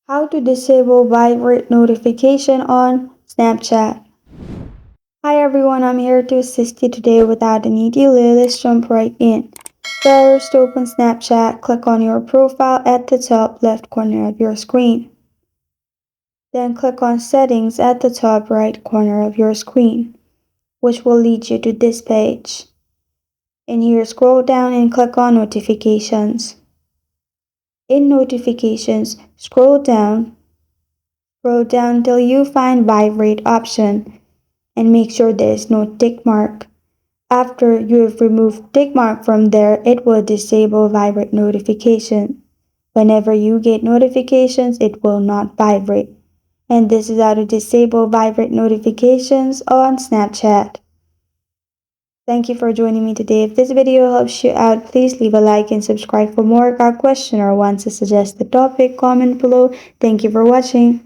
How to disable Vibrate notification on Snapchat. Hi everyone, I'm here to assist you today without any delay. Let's jump right in. First, open Snapchat, click on your profile at the top left corner of your screen. Then click on Settings at the top right corner of your screen, which will lead you to this page. In here, scroll down and click on Notifications. In Notifications, scroll down till you find Vibrate option and make sure there is no tick mark. After you have removed tick mark from there, it will disable Vibrate notification. Whenever you get notifications, it will not vibrate. And this is how to disable Vibrate notifications on Snapchat. Thank you for joining me today. If this video helps you out, please leave a like and subscribe for more. Got a question or want to suggest the topic, comment below. Thank you for watching.